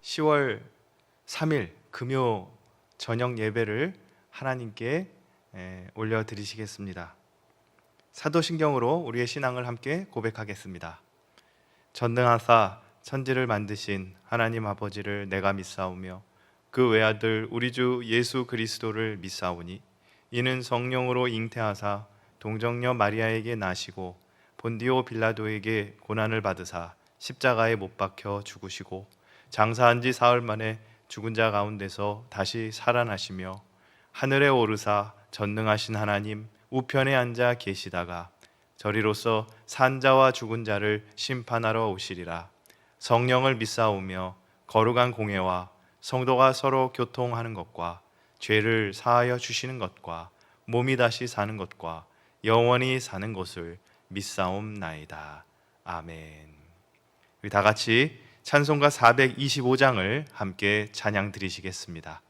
(10월 3일) 금요 저녁 예배를 하나님께 올려드리시겠습니다. 사도신경으로 우리의 신앙을 함께 고백하겠습니다. 전능하사 천지를 만드신 하나님 아버지를 내가 믿사오며 그 외아들 우리 주 예수 그리스도를 믿사오니 이는 성령으로 잉태하사 동정녀 마리아에게 나시고 본디오 빌라도에게 고난을 받으사 십자가에 못 박혀 죽으시고 장사한 지 사흘 만에 죽은 자 가운데서 다시 살아나시며 하늘에 오르사 전능하신 하나님 우편에 앉아 계시다가 저리로서 산 자와 죽은 자를 심판하러 오시리라. 성령을 믿사오며 거룩한 공회와 성도가 서로 교통하는 것과 죄를 사하여 주시는 것과 몸이 다시 사는 것과 영원히 사는 것을 믿사옵나이다. 아멘. 우리 다 같이 찬송가 425장을 함께 찬양 드리시겠습니다.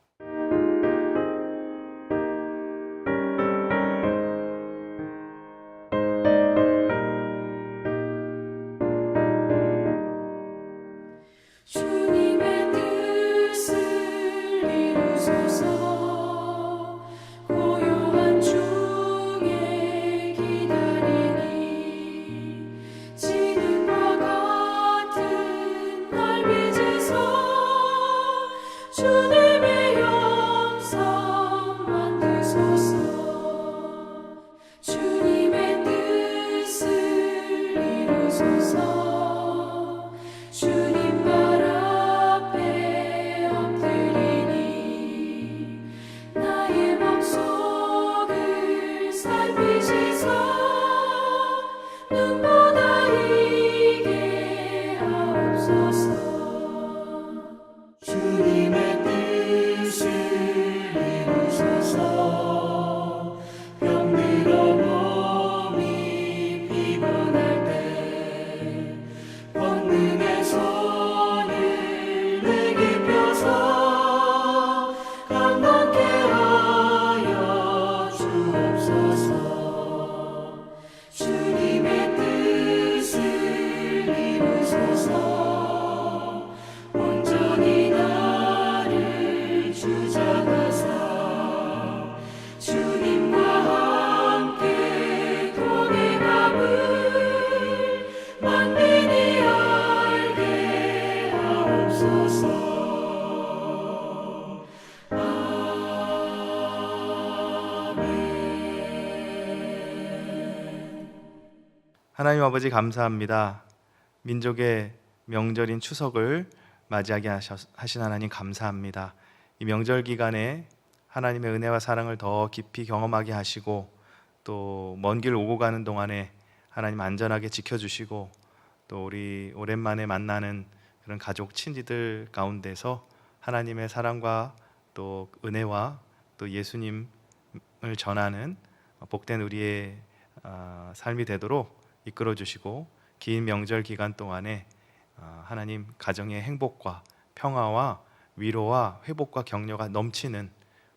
하나님 아버지 감사합니다. 민족의 명절인 추석을 맞이하게 하신 하나님 감사합니다. 이 명절 기간에 하나님의 은혜와 사랑을 더 깊이 경험하게 하시고 또 먼 길 오고 가는 동안에 하나님 안전하게 지켜주시고 또 우리 오랜만에 만나는 그런 가족 친지들 가운데서 하나님의 사랑과 또 은혜와 또 예수님을 전하는 복된 우리의 삶이 되도록 이끌어 주시고 긴 명절 기간 동안에 하나님 가정의 행복과 평화와 위로와 회복과 격려가 넘치는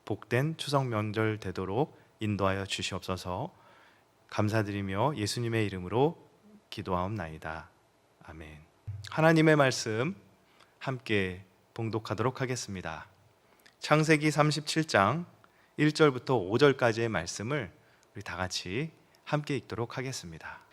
복된 추석 명절 되도록 인도하여 주시옵소서. 감사드리며 예수님의 이름으로 기도하옵나이다. 아멘. 하나님의 말씀 함께 봉독하도록 하겠습니다. 창세기 37장 1절부터 5절까지의 말씀을 우리 다 같이 함께 읽도록 하겠습니다.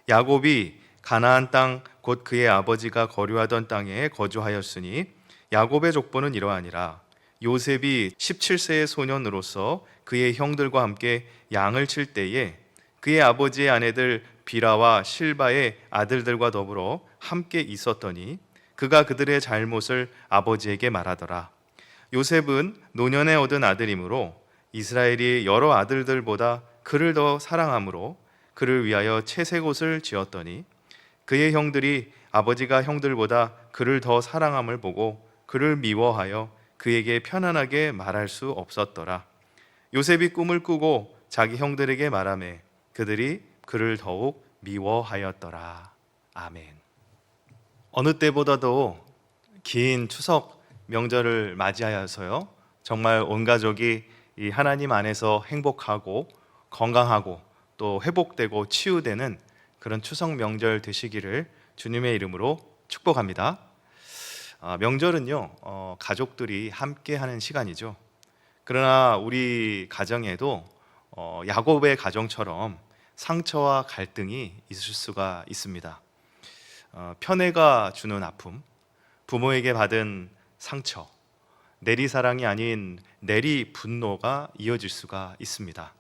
야곱이 가나안 땅 곧 그의 아버지가 거류하던 땅에 거주하였으니 야곱의 족보는 이러하니라. 요셉이 17세의 소년으로서 그의 형들과 함께 양을 칠 때에 그의 아버지의 아내들 비라와 실바의 아들들과 더불어 함께 있었더니 그가 그들의 잘못을 아버지에게 말하더라. 요셉은 노년에 얻은 아들이므로 이스라엘이 여러 아들들보다 그를 더 사랑하므로 그를 위하여 채색옷을 지었더니 그의 형들이 아버지가 형들보다 그를 더 사랑함을 보고 그를 미워하여 그에게 편안하게 말할 수 없었더라. 요셉이 꿈을 꾸고 자기 형들에게 말하매 그들이 그를 더욱 미워하였더라. 아멘. 어느 때보다도 긴 추석 명절을 맞이하여서요, 정말 온 가족이 이 하나님 안에서 행복하고 건강하고 또 회복되고 치유되는 그런 추석 명절 되시기를 주님의 이름으로 축복합니다. 명절은요, 가족들이 함께하는 시간이죠. 그러나 우리 가정에도 야곱의 가정처럼 상처와 갈등이 있을 수가 있습니다. 편애가 주는 아픔, 부모에게 받은 상처, 내리사랑이 아닌 내리 분노가 이어질 수가 있습니다.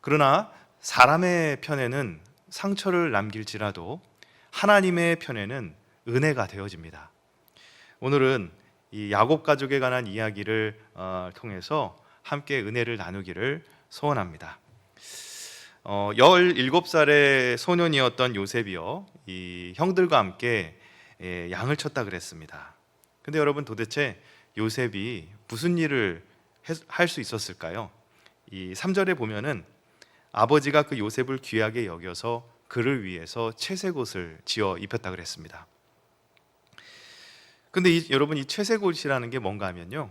그러나 사람의 편애는 상처를 남길지라도 하나님의 편애는 은혜가 되어집니다. 오늘은 이 야곱 가족에 관한 이야기를 통해서 함께 은혜를 나누기를 소원합니다. 17살의 소년이었던 요셉이요, 이 형들과 함께 양을 쳤다 그랬습니다. 근데 여러분, 도대체 요셉이 무슨 일을 할 수 있었을까요? 이 3절에 보면은 아버지가 그 요셉을 귀하게 여겨서 그를 위해서 채색 옷을 지어 입혔다 그랬습니다. 근데 여러분, 이 채색 옷이라는 게 뭔가 하면요,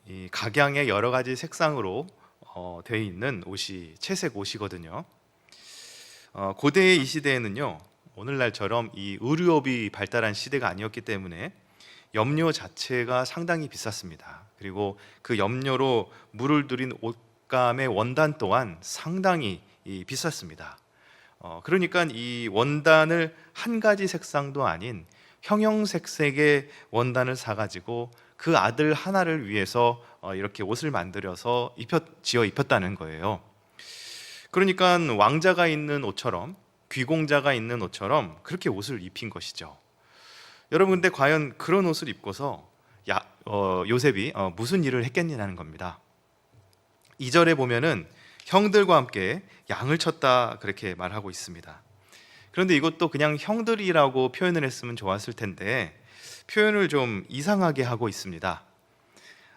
이 각양의 여러 가지 색상으로 되어 있는 옷이 채색 옷이거든요. 고대의 이 시대에는요, 오늘날처럼 이 의류업이 발달한 시대가 아니었기 때문에 염료 자체가 상당히 비쌌습니다. 그리고 그 염료로 물을 들인 옷감의 원단 또한 상당히 비쌌습니다. 그러니까 이 원단을 한 가지 색상도 아닌 형형색색의 원단을 사가지고 그 아들 하나를 위해서 이렇게 옷을 만들어서 지어 입혔다는 거예요. 그러니까 왕자가 있는 옷처럼, 귀공자가 있는 옷처럼 그렇게 옷을 입힌 것이죠. 여러분, 근데 과연 그런 옷을 입고서 요셉이 무슨 일을 했겠냐는 겁니다. 2절에 보면은 형들과 함께 양을 쳤다 그렇게 말하고 있습니다. 그런데 이것도 그냥 형들이라고 표현을 했으면 좋았을 텐데 표현을 좀 이상하게 하고 있습니다.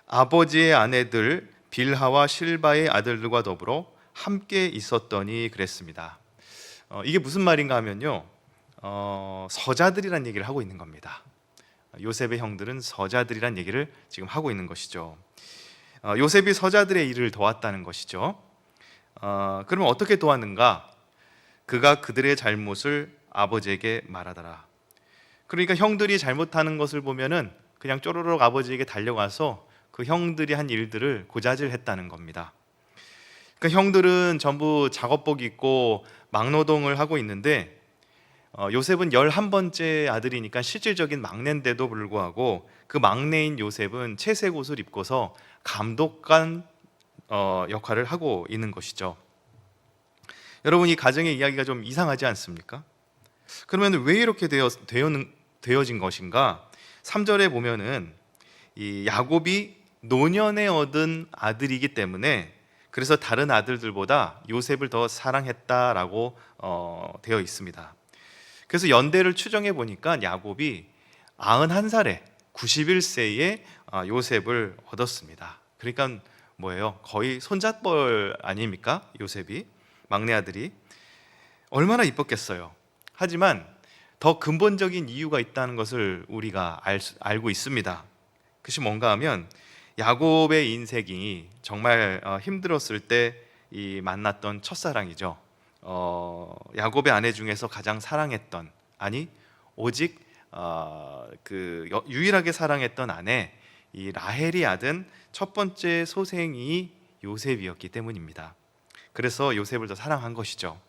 아버지의 아내들 빌하와 실바의 아들들과 더불어 함께 있었더니 그랬습니다. 이게 무슨 말인가 하면요, 서자들이란 얘기를 하고 있는 겁니다. 요셉의 형들은 서자들이란 얘기를 지금 하고 있는 것이죠. 요셉이 서자들의 일을 도왔다는 것이죠. 그러면 어떻게 도왔는가? 그가 그들의 잘못을 아버지에게 말하더라. 그러니까 형들이 잘못하는 것을 보면은 그냥 쪼르륵 아버지에게 달려가서 그 형들이 한 일들을 고자질했다는 겁니다. 그러니까 형들은 전부 작업복 입고 막노동을 하고 있는데 요셉은 11번째 아들이니까 실질적인 막내인데도 불구하고 그 막내인 요셉은 채색 옷을 입고서 감독관 역할을 하고 있는 것이죠. 여러분, 이 가정의 이야기가 좀 이상하지 않습니까? 그러면 왜 이렇게 되어진 것인가? 3절에 보면은 이 야곱이 노년에 얻은 아들이기 때문에 그래서 다른 아들들보다 요셉을 더 사랑했다라고 되어 있습니다. 그래서 연대를 추정해 보니까 야곱이 91살에 91세에 요셉을 얻었습니다. 그러니까 뭐예요? 거의 손잣벌 아닙니까? 요셉이, 막내 아들이 얼마나 이뻤겠어요. 하지만 더 근본적인 이유가 있다는 것을 우리가 알고 있습니다. 그것이 뭔가 하면 야곱의 인생이 정말 힘들었을 때 이 만났던 첫사랑이죠. 야곱의 아내 중에서 가장 사랑했던, 아니 오직 유일하게 사랑했던 아내 이 라헬이 얻은 첫 번째 소생이 요셉이었기 때문입니다. 그래서 요셉을 더 사랑한 것이죠.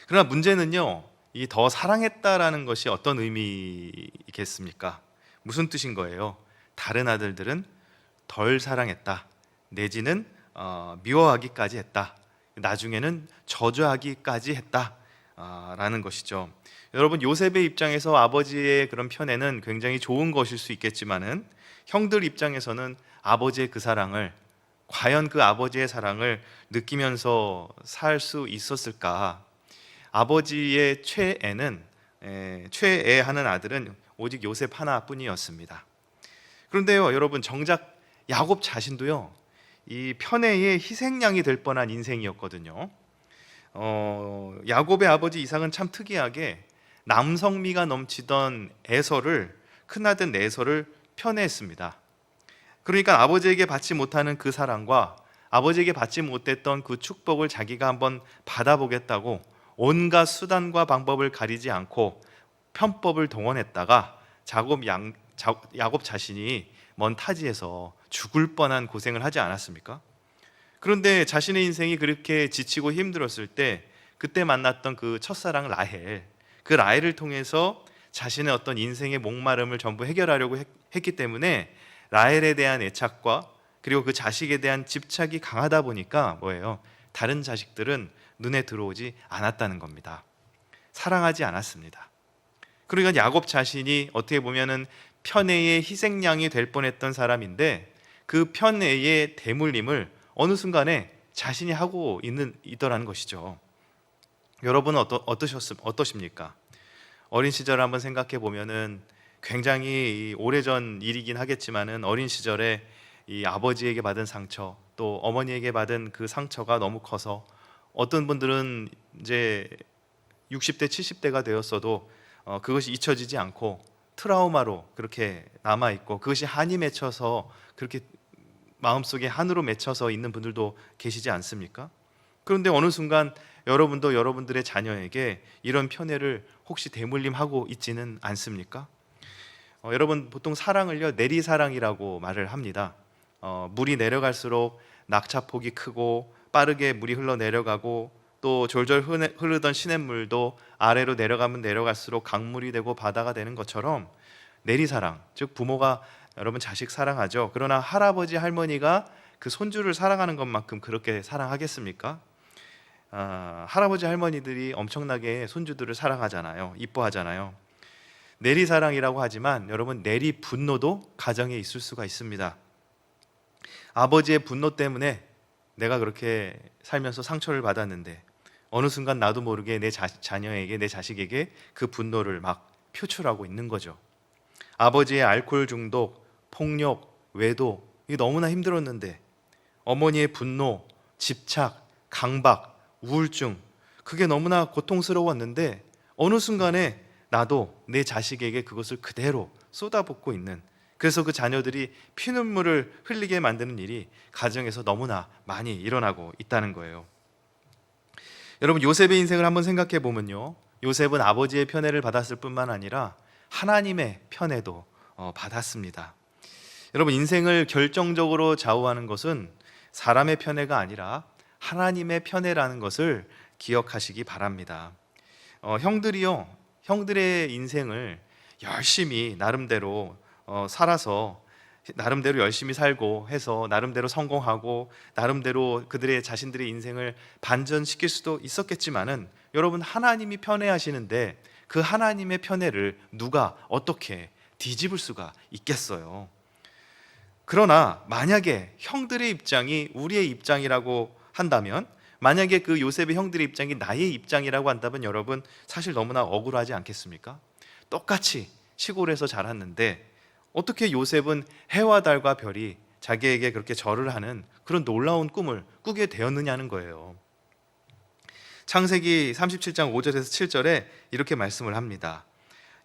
그러나 문제는요, 이 더 사랑했다라는 것이 어떤 의미겠습니까? 무슨 뜻인 거예요? 다른 아들들은 덜 사랑했다, 내지는 미워하기까지 했다, 나중에는 저주하기까지 했다 라는 것이죠. 여러분, 요셉의 입장에서 아버지의 그런 편애는 굉장히 좋은 것일 수 있겠지만은 형들 입장에서는 아버지의 그 사랑을, 과연 그 아버지의 사랑을 느끼면서 살 수 있었을까? 아버지의 최애하는 아들은 오직 요셉 하나뿐이었습니다. 그런데요, 여러분, 정작 야곱 자신도요, 이 편애의 희생양이 될 뻔한 인생이었거든요. 야곱의 아버지 이삭은 참 특이하게 남성미가 넘치던 큰아들 에서를 편애했습니다. 그러니까 아버지에게 받지 못하는 그 사랑과 아버지에게 받지 못했던 그 축복을 자기가 한번 받아보겠다고 온갖 수단과 방법을 가리지 않고 편법을 동원했다가 야곱 자신이 먼 타지에서 죽을 뻔한 고생을 하지 않았습니까? 그런데 자신의 인생이 그렇게 지치고 힘들었을 때 그때 만났던 그 첫사랑 라헬, 그 라헬을 통해서 자신의 어떤 인생의 목마름을 전부 해결하려고 했기 때문에 라헬에 대한 애착과 그리고 그 자식에 대한 집착이 강하다 보니까 뭐예요? 다른 자식들은 눈에 들어오지 않았다는 겁니다. 사랑하지 않았습니다. 그러니까 야곱 자신이 어떻게 보면은 편애의 희생양이 될 뻔했던 사람인데 그 편애의 대물림을 어느 순간에 자신이 하고 있더라는 것이죠. 여러분은 어떠십니까? 어린 시절 한번 생각해 보면은 굉장히 오래전 일이긴 하겠지만은 어린 시절에 이 아버지에게 받은 상처 또 어머니에게 받은 그 상처가 너무 커서 어떤 분들은 이제 60대 70대가 되었어도 그것이 잊혀지지 않고 트라우마로 그렇게 남아있고 그것이 한이 맺혀서 그렇게 마음속에 한으로 맺혀서 있는 분들도 계시지 않습니까? 그런데 어느 순간 여러분도 여러분들의 자녀에게 이런 편애를 혹시 대물림하고 있지는 않습니까? 여러분 보통 사랑을요 내리사랑이라고 말을 합니다. 물이 내려갈수록 낙차폭이 크고 빠르게 물이 흘러내려가고 또 졸졸 흐르던 시냇물도 아래로 내려가면 내려갈수록 강물이 되고 바다가 되는 것처럼 내리사랑, 즉 부모가 여러분 자식 사랑하죠. 그러나 할아버지 할머니가 그 손주를 사랑하는 것만큼 그렇게 사랑하겠습니까? 할아버지 할머니들이 엄청나게 손주들을 사랑하잖아요. 이뻐하잖아요. 내리사랑이라고 하지만 여러분 내리 분노도 가정에 있을 수가 있습니다. 아버지의 분노 때문에 내가 그렇게 살면서 상처를 받았는데 어느 순간 나도 모르게 내 자녀에게 내 자식에게 그 분노를 막 표출하고 있는 거죠. 아버지의 알코올 중독, 폭력, 외도 이게 너무나 힘들었는데 어머니의 분노, 집착, 강박, 우울증 그게 너무나 고통스러웠는데 어느 순간에 나도 내 자식에게 그것을 그대로 쏟아붓고 있는 그래서 그 자녀들이 피눈물을 흘리게 만드는 일이 가정에서 너무나 많이 일어나고 있다는 거예요. 여러분 요셉의 인생을 한번 생각해 보면요. 요셉은 아버지의 편애를 받았을 뿐만 아니라 하나님의 편애도 받았습니다. 여러분 인생을 결정적으로 좌우하는 것은 사람의 편애가 아니라 하나님의 편애라는 것을 기억하시기 바랍니다. 형들의 인생을 열심히 나름대로 살아서 나름대로 열심히 살고 해서 나름대로 성공하고 나름대로 그들의 자신들의 인생을 반전시킬 수도 있었겠지만은 여러분 하나님이 편애하시는데 그 하나님의 편애를 누가 어떻게 뒤집을 수가 있겠어요? 그러나 만약에 형들의 입장이 우리의 입장이라고 한다면 만약에 그 요셉의 형들의 입장이 나의 입장이라고 한다면 여러분 사실 너무나 억울하지 않겠습니까? 똑같이 시골에서 자랐는데 어떻게 요셉은 해와 달과 별이 자기에게 그렇게 절을 하는 그런 놀라운 꿈을 꾸게 되었느냐는 거예요. 창세기 37장 5절에서 7절에 이렇게 말씀을 합니다.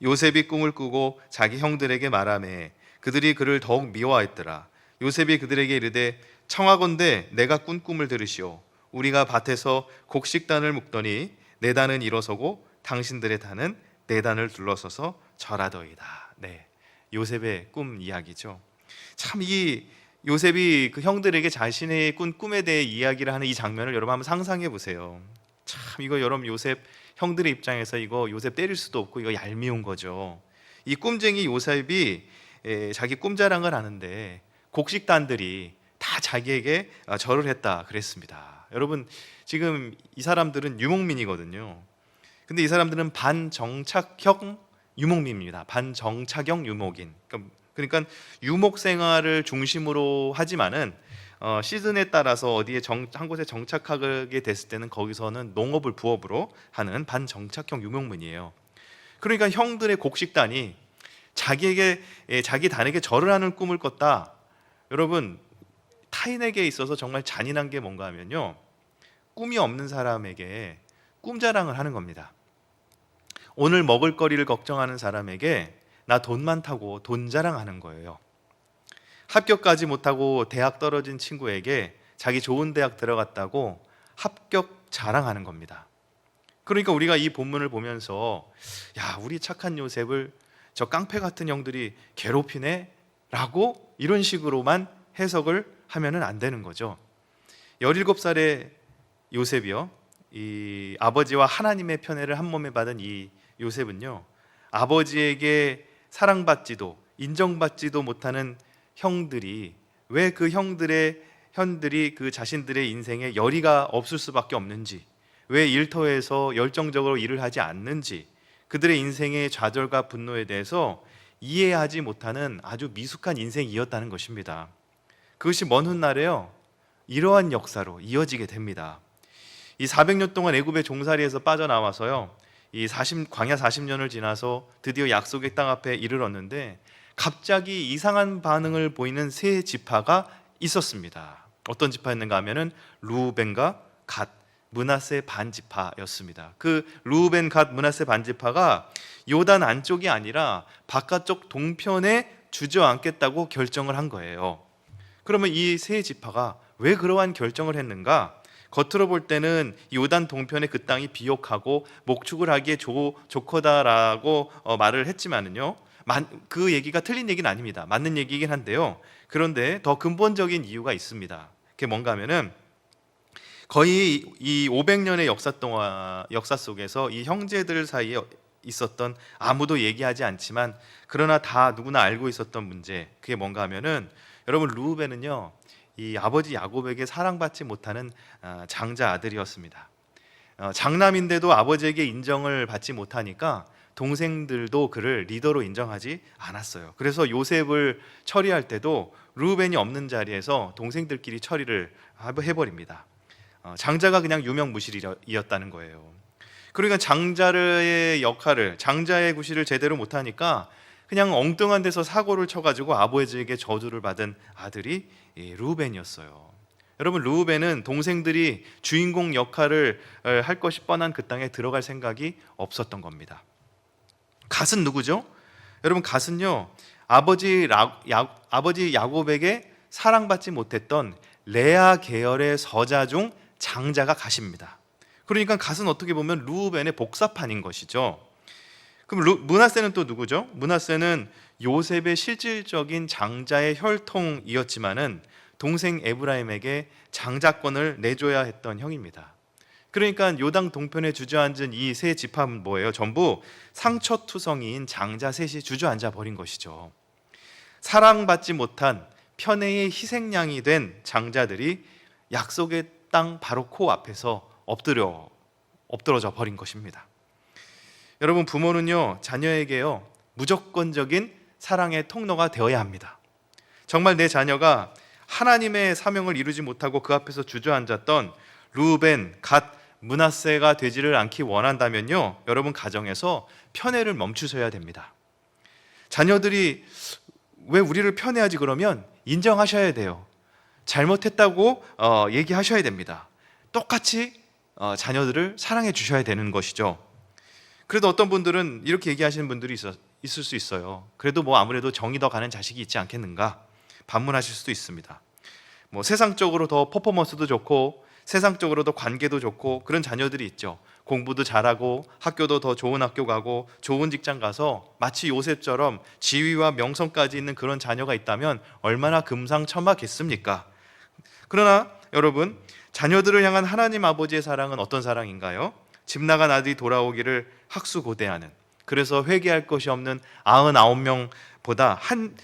요셉이 꿈을 꾸고 자기 형들에게 말하매 그들이 그를 더욱 미워하였더라. 요셉이 그들에게 이르되 청하건대 내가 꾼 꿈을 들으시오. 우리가 밭에서 곡식단을 묶더니 내 단은 일어서고 당신들의 단은 내 단을 둘러서서 절하더이다. 네. 요셉의 꿈 이야기죠. 참 이 요셉이 그 형들에게 자신의 꾼 꿈에 대해 이야기를 하는 이 장면을 여러분 한번 상상해 보세요. 참 이거 여러분 요셉 형들의 입장에서 이거 요셉 때릴 수도 없고 이거 얄미운 거죠. 이 꿈쟁이 요셉이 자기 꿈자랑을 하는데 곡식단들이 다 자기에게 절을 했다 그랬습니다. 여러분 지금 이 사람들은 유목민이거든요. 근데 이 사람들은 반정착형 유목민입니다. 반정착형 유목인. 그러니까 유목 생활을 중심으로 하지만은 시즌에 따라서 한 곳에 정착하게 됐을 때는 거기서는 농업을 부업으로 하는 반정착형 유목민이에요. 그러니까 형들의 곡식단이 자기 단에게 절을 하는 꿈을 꿨다. 여러분 타인에게 있어서 정말 잔인한 게 뭔가 하면요. 꿈이 없는 사람에게 꿈자랑을 하는 겁니다. 오늘 먹을 거리를 걱정하는 사람에게 나 돈 많다고 돈 자랑하는 거예요. 합격까지 못하고 대학 떨어진 친구에게 자기 좋은 대학 들어갔다고 합격 자랑하는 겁니다. 그러니까 우리가 이 본문을 보면서 야, 우리 착한 요셉을 저 깡패 같은 형들이 괴롭히네? 라고 이런 식으로만 해석을 하면은 안 되는 거죠. 17살의 요셉이요, 이 아버지와 하나님의 편애를 한 몸에 받은 이 요셉은요, 아버지에게 사랑받지도 인정받지도 못하는 형들이 왜 그 형들이 그 자신들의 인생에 열의가 없을 수밖에 없는지, 왜 일터에서 열정적으로 일을 하지 않는지, 그들의 인생의 좌절과 분노에 대해서 이해하지 못하는 아주 미숙한 인생이었다는 것입니다. 그것이 먼 훗날에요, 이러한 역사로 이어지게 됩니다. 이 400년 동안 애굽의 종살이에서 빠져나와서요, 광야 40년을 지나서 드디어 약속의 땅 앞에 이르렀는데 갑자기 이상한 반응을 보이는 세 지파가 있었습니다. 어떤 지파였는가 하면은 루벤과 갓, 므낫세 반지파였습니다. 그 루벤, 갓, 므낫세 반지파가 요단 안쪽이 아니라 바깥쪽 동편에 주저앉겠다고 결정을 한 거예요. 그러면 이 세 지파가 왜 그러한 결정을 했는가? 겉으로 볼 때는 요단 동편의 그 땅이 비옥하고 목축을 하기에 좋거다라고 말을 했지만은요, 그 얘기가 틀린 얘기는 아닙니다. 맞는 얘기이긴 한데요, 그런데 더 근본적인 이유가 있습니다. 그게 뭔가 하면은 거의 이 500년의 역사 속에서 이 형제들 사이에 있었던, 아무도 얘기하지 않지만 그러나 다 누구나 알고 있었던 문제, 그게 뭔가 하면은, 여러분, 르우벤은요, 이 아버지 야곱에게 사랑받지 못하는 장자 아들이었습니다. 장남인데도 아버지에게 인정을 받지 못하니까 동생들도 그를 리더로 인정하지 않았어요. 그래서 요셉을 처리할 때도 르우벤이 없는 자리에서 동생들끼리 처리를 해버립니다. 장자가 그냥 유명무실이었다는 거예요. 그러니까 장자의 역할을, 장자의 구실을 제대로 못하니까 그냥 엉뚱한 데서 사고를 쳐가지고 아버지에게 저주를 받은 아들이 르우벤이었어요. 여러분, 르우벤은 동생들이 주인공 역할을 할 것이 뻔한 그 땅에 들어갈 생각이 없었던 겁니다. 갓은 누구죠? 여러분, 갓은요, 아버지 야곱에게 사랑받지 못했던 레아 계열의 서자 중 장자가 갓입니다. 그러니까 갓은 어떻게 보면 르우벤의 복사판인 것이죠. 그럼 므낫세는 또 누구죠? 므낫세는 요셉의 실질적인 장자의 혈통이었지만은 동생 에브라임에게 장자권을 내줘야 했던 형입니다. 그러니까 요단 동편에 주저앉은 이 세 지파는 뭐예요? 전부 상처투성이인 장자 셋이 주저앉아 버린 것이죠. 사랑받지 못한 편애의 희생양이 된 장자들이 약속의 땅 바로 코앞에서 엎드러져 버린 것입니다. 여러분, 부모는요, 자녀에게요, 무조건적인 사랑의 통로가 되어야 합니다. 정말 내 자녀가 하나님의 사명을 이루지 못하고 그 앞에서 주저앉았던 르우벤, 갓, 므낫세가 되지를 않기 원한다면요, 여러분, 가정에서 편애를 멈추셔야 됩니다. 자녀들이 왜 우리를 편애하지 그러면 인정하셔야 돼요. 잘못했다고 얘기하셔야 됩니다. 똑같이 자녀들을 사랑해 주셔야 되는 것이죠. 그래도 어떤 분들은 이렇게 얘기하시는 분들이 있을 수 있어요. 그래도 뭐 아무래도 정이 더 가는 자식이 있지 않겠는가 반문하실 수도 있습니다. 뭐 세상적으로 더 퍼포먼스도 좋고 세상적으로도 관계도 좋고 그런 자녀들이 있죠. 공부도 잘하고 학교도 더 좋은 학교 가고 좋은 직장 가서 마치 요셉처럼 지위와 명성까지 있는 그런 자녀가 있다면 얼마나 금상첨화겠습니까? 그러나 여러분, 자녀들을 향한 하나님 아버지의 사랑은 어떤 사랑인가요? 집 나간 아들이 돌아오기를 학수고대하는, 그래서 회개할 것이 없는 99명보다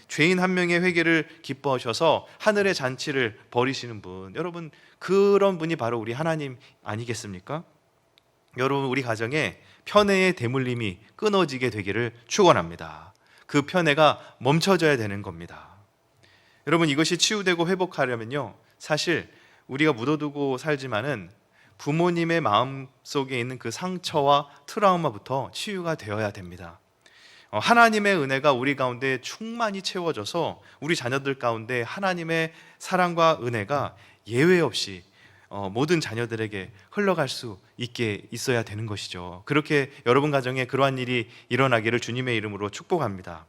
죄인 한 명의 회개를 기뻐하셔서 하늘의 잔치를 벌이시는 분, 여러분, 그런 분이 바로 우리 하나님 아니겠습니까? 여러분, 우리 가정에 편애의 대물림이 끊어지게 되기를 축원합니다. 그 편애가 멈춰져야 되는 겁니다. 여러분, 이것이 치유되고 회복하려면요, 사실 우리가 묻어두고 살지만은 부모님의 마음속에 있는 그 상처와 트라우마부터 치유가 되어야 됩니다. 하나님의 은혜가 우리 가운데 충만히 채워져서 우리 자녀들 가운데 하나님의 사랑과 은혜가 예외 없이 모든 자녀들에게 흘러갈 수 있게 있어야 되는 것이죠. 그렇게 여러분 가정에 그러한 일이 일어나기를 주님의 이름으로 축복합니다.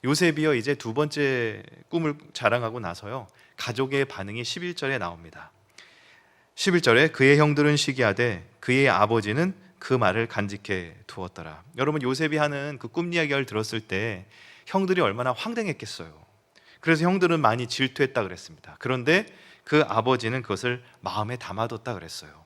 요셉이요, 이제 두 번째 꿈을 자랑하고 나서요, 가족의 반응이 11절에 나옵니다. 11절에 그의 형들은 시기하되 그의 아버지는 그 말을 간직해 두었더라. 여러분, 요셉이 하는 그 꿈 이야기를 들었을 때 형들이 얼마나 황당했겠어요. 그래서 형들은 많이 질투했다 그랬습니다. 그런데 그 아버지는 그것을 마음에 담아뒀다 그랬어요.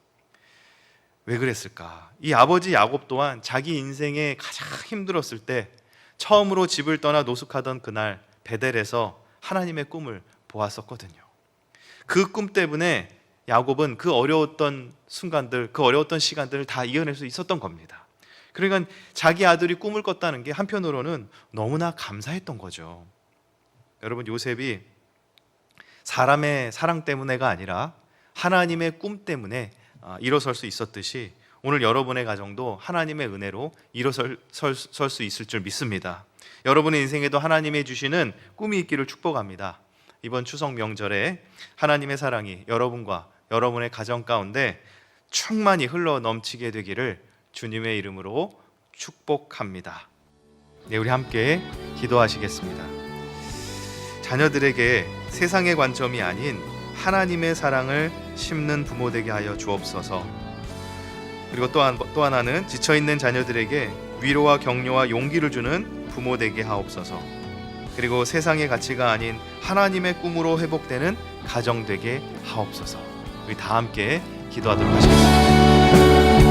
왜 그랬을까? 이 아버지 야곱 또한 자기 인생에 가장 힘들었을 때 처음으로 집을 떠나 노숙하던 그날 베델에서 하나님의 꿈을 보았었거든요. 그 꿈 때문에 야곱은 그 어려웠던 순간들, 그 어려웠던 시간들을 다 이겨낼 수 있었던 겁니다. 그러니까 자기 아들이 꿈을 꿨다는 게 한편으로는 너무나 감사했던 거죠. 여러분, 요셉이 사람의 사랑 때문에가 아니라 하나님의 꿈 때문에 일어설 수 있었듯이 오늘 여러분의 가정도 하나님의 은혜로 일어설 수 있을 줄 믿습니다. 여러분의 인생에도 하나님이 주시는 꿈이 있기를 축복합니다. 이번 추석 명절에 하나님의 사랑이 여러분과 여러분의 가정 가운데 충만히 흘러 넘치게 되기를 주님의 이름으로 축복합니다. 네, 우리 함께 기도하시겠습니다. 자녀들에게 세상의 관점이 아닌 하나님의 사랑을 심는 부모 되게 하여 주옵소서. 그리고 또 하나는 지쳐있는 자녀들에게 위로와 격려와 용기를 주는 부모 되게 하옵소서. 그리고 세상의 가치가 아닌 하나님의 꿈으로 회복되는 가정 되게 하옵소서. 우리 다 함께 기도하도록 하시겠습니다.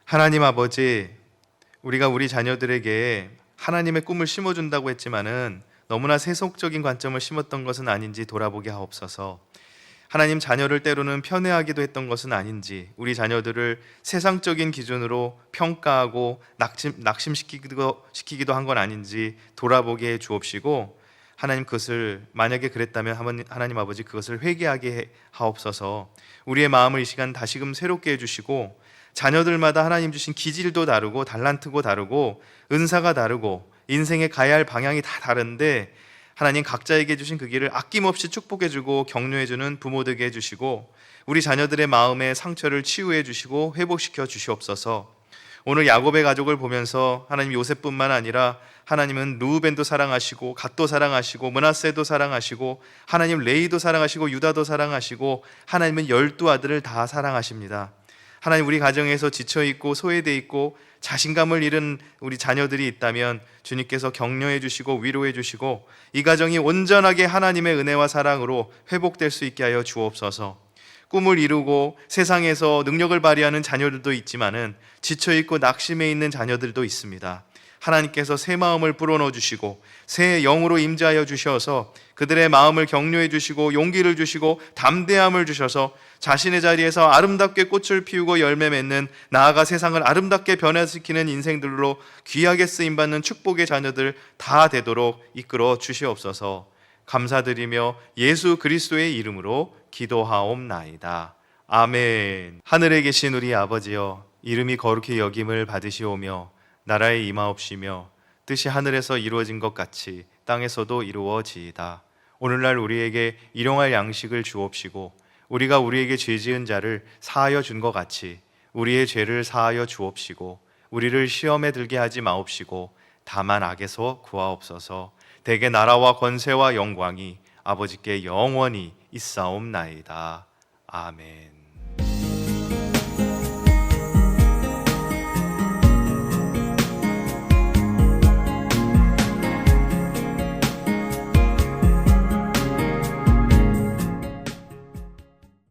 하나님 아버지, 우리가 우리 자녀들에게 하나님의 꿈을 심어준다고 했지만은 너무나 세속적인 관점을 심었던 것은 아닌지 돌아보게 하옵소서. 하나님, 자녀를 때로는 편애하기도 했던 것은 아닌지, 우리 자녀들을 세상적인 기준으로 평가하고 낙심시키기도 한 건 아닌지 돌아보게 해 주옵시고, 하나님, 그것을 만약에 그랬다면 하나님 아버지 그것을 회개하게 하옵소서. 우리의 마음을 이 시간 다시금 새롭게 해주시고, 자녀들마다 하나님 주신 기질도 다르고 달란트고 다르고 은사가 다르고 인생에 가야 할 방향이 다 다른데 하나님, 각자에게 주신 그 길을 아낌없이 축복해주고 격려해주는 부모 되게 해주시고 우리 자녀들의 마음의 상처를 치유해 주시고 회복시켜 주시옵소서. 오늘 야곱의 가족을 보면서 하나님, 요셉뿐만 아니라 하나님은 르우벤도 사랑하시고 갓도 사랑하시고 므낫세도 사랑하시고 하나님 레위도 사랑하시고 유다도 사랑하시고 하나님은 12아들을 다 사랑하십니다. 하나님, 우리 가정에서 지쳐있고 소외되어 있고 자신감을 잃은 우리 자녀들이 있다면 주님께서 격려해 주시고 위로해 주시고 이 가정이 온전하게 하나님의 은혜와 사랑으로 회복될 수 있게 하여 주옵소서. 꿈을 이루고 세상에서 능력을 발휘하는 자녀들도 있지만은 지쳐있고 낙심해 있는 자녀들도 있습니다. 하나님께서 새 마음을 불어넣어 주시고 새 영으로 임재하여 주셔서 그들의 마음을 격려해 주시고 용기를 주시고 담대함을 주셔서 자신의 자리에서 아름답게 꽃을 피우고 열매 맺는, 나아가 세상을 아름답게 변화시키는 인생들로 귀하게 쓰임받는 축복의 자녀들 다 되도록 이끌어 주시옵소서. 감사드리며 예수 그리스도의 이름으로 기도하옵나이다. 아멘. 하늘에 계신 우리 아버지여, 이름이 거룩히 여김을 받으시오며 나라에 임하옵시며 뜻이 하늘에서 이루어진 것 같이 땅에서도 이루어지이다. 오늘날 우리에게 일용할 양식을 주옵시고 우리가 우리에게 죄 지은 자를 사하여 준 것 같이 우리의 죄를 사하여 주옵시고 우리를 시험에 들게 하지 마옵시고 다만 악에서 구하옵소서. 대개 나라와 권세와 영광이 아버지께 영원히 있사옵나이다. 아멘.